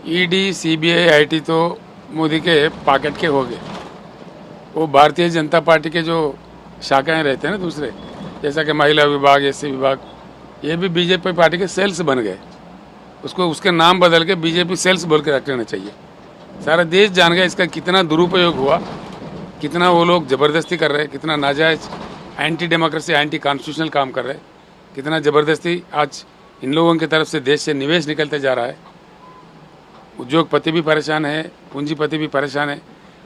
ED, CBI, IT तो मोदी के pocket के हो गए। वो भारतीय जनता पार्टी के जो शाखाएं रहते हैं ना दूसरे, जैसा कि महिला विभाग, एससी विभाग, ये भी बीजेपी पार्टी के सेल्स बन गए। उसको उसके नाम बदल के बीजेपी सेल्स बोल के रख लेना चाहिए। सारा देश जान गया इसका कितना दुरुपयोग हुआ, कितना वो लोग ज़बरदस्ती कर रहे हैं, कितना नाजायज एंटी डेमोक्रेसी, एंटी कॉन्स्टिट्यूशनल काम कर रहे हैं, कितना ज़बरदस्ती आज इन लोगों की तरफ से देश से निवेश निकलते जा रहा है। उद्योगपति भी परेशान है, पूंजीपति भी परेशान है,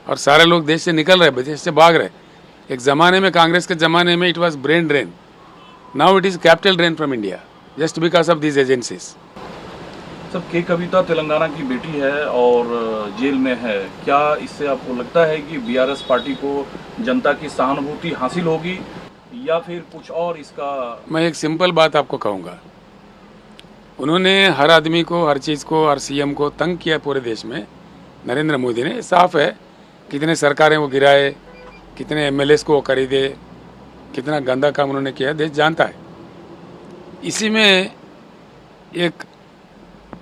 और सारे लोग देश से निकल रहे, देश से भाग रहे। एक ज़माने में, कांग्रेस के ज़माने में it was brain drain, now it is capital drain from India just because of these agencies. सब के कविता तेलंगाना की बेटी है और जेल में है। क्या इससे आपको लगता है कि बीआरएस पार्टी को जनता की सहानुभूति हासिल होगी या फिर कुछ और इसका? मैं एक सिंपल बात आपको कहूँगा, उन्होंने हर आदमी को, हर चीज़ को, हर सीएम को तंग किया पूरे देश में। नरेंद्र मोदी ने, साफ है, कितने सरकारें वो गिराए, कितने एमएलएस को वो खरीदे, कितना गंदा काम उन्होंने किया, देश जानता है। इसी में एक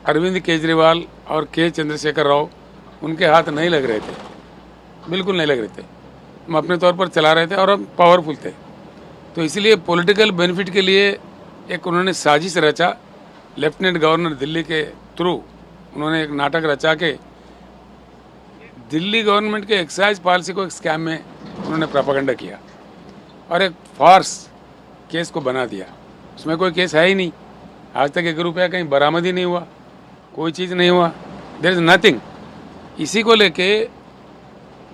अरविंद केजरीवाल और के चंद्रशेखर राव, उनके हाथ नहीं लग रहे थे, बिल्कुल नहीं लग रहे थे। हम अपने तौर पर चला रहे थे और हम पावरफुल थे, तो इसलिए पॉलिटिकल बेनिफिट के लिए एक उन्होंने साजिश रचा। लेफ्टिनेंट गवर्नर दिल्ली के थ्रू उन्होंने एक नाटक रचा के दिल्ली गवर्नमेंट के एक्साइज पॉलिसी को एक स्कैम में उन्होंने प्रोपेगेंडा किया और एक फार्स केस को बना दिया। उसमें कोई केस है ही नहीं, आज तक 1 रुपया कहीं बरामद ही नहीं हुआ, कोई चीज़ नहीं हुआ, देयर इज़ नथिंग। इसी को लेके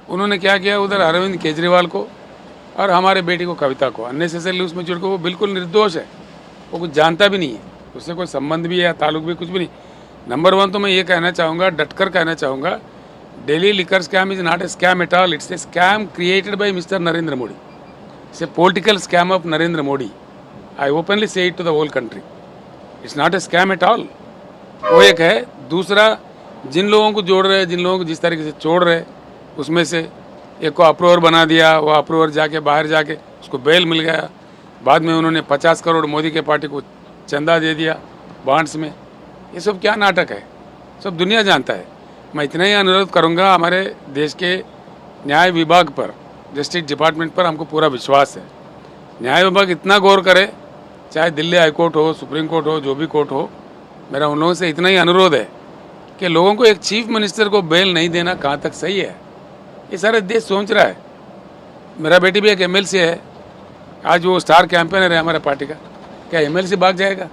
उन्होंने क्या किया, उधर अरविंद केजरीवाल को और हमारे बेटी को कविता को अननेसेसरली उसमें जुड़ के, वो बिल्कुल निर्दोष है, वो कुछ जानता भी नहीं है, उससे कोई संबंध भी है, ताल्लुक भी कुछ भी नहीं। नंबर 1 तो मैं ये कहना चाहूँगा, डटकर कहना चाहूँगा, Delhi liquor scam is not a scam at all, it's a scam created by mister Narendra Modi. It's a political scam of Narendra Modi. I openly say it to the whole country, it's not a scam at all. वो एक है। दूसरा, जिन लोगों को जोड़ रहे, जिन लोगों को जिस तरीके से छोड़ रहे, उसमें से एक को अप्रूवर बना दिया, वो अप्रूवर जाके बाहर जाके उसको बेल मिल गया, बाद में उन्होंने 50 करोड़ मोदी के पार्टी को चंदा दे दिया बॉन्ड्स में। ये सब क्या नाटक है, सब दुनिया जानता है। मैं इतना ही अनुरोध करूंगा, हमारे देश के न्याय विभाग पर, जस्टिस डिपार्टमेंट पर हमको पूरा विश्वास है। न्याय विभाग इतना गौर करे, चाहे दिल्ली हाई कोर्ट हो, सुप्रीम कोर्ट हो, जो भी कोर्ट हो, मेरा उन लोगों से इतना ही अनुरोध है कि लोगों को एक चीफ मिनिस्टर को बेल नहीं देना कहाँ तक सही है, ये सारे देश सोच रहा है। मेरा बेटी भी एक एमएलसी है, आज वो स्टार कैंपेनर है हमारे पार्टी का। क्या एमएलसी भाग जाएगा?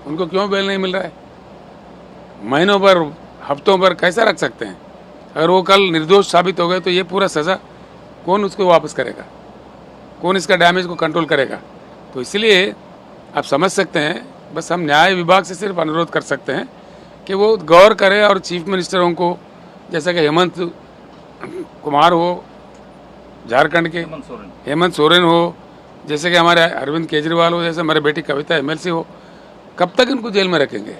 उनको क्यों बेल नहीं मिल रहा है? महीनों पर, हफ्तों पर कैसा रख सकते हैं? अगर वो कल निर्दोष साबित हो गए तो ये पूरा सज़ा कौन उसको वापस करेगा? कौन इसका डैमेज को कंट्रोल करेगा? तो इसलिए आप समझ सकते हैं, बस हम न्याय विभाग से सिर्फ अनुरोध कर सकते हैं कि वो गौर करे और चीफ मिनिस्टरों को, जैसा कि हेमंत कुमार हो झारखंड के, हेमंत सोरेन हो, जैसे कि हमारे अरविंद केजरीवाल हो, जैसे हमारे बेटी कविता एमएलसी हो, कब तक इनको जेल में रखेंगे?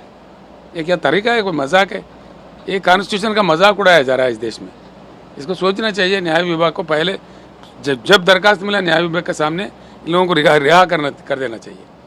ये क्या तरीका है? कोई मजाक है? ये कॉन्स्टिट्यूशन का मजाक उड़ाया जा रहा है इस देश में। इसको सोचना चाहिए न्याय विभाग को। पहले जब दरखास्त मिला न्याय विभाग के सामने, इन लोगों को रिहा कर देना चाहिए।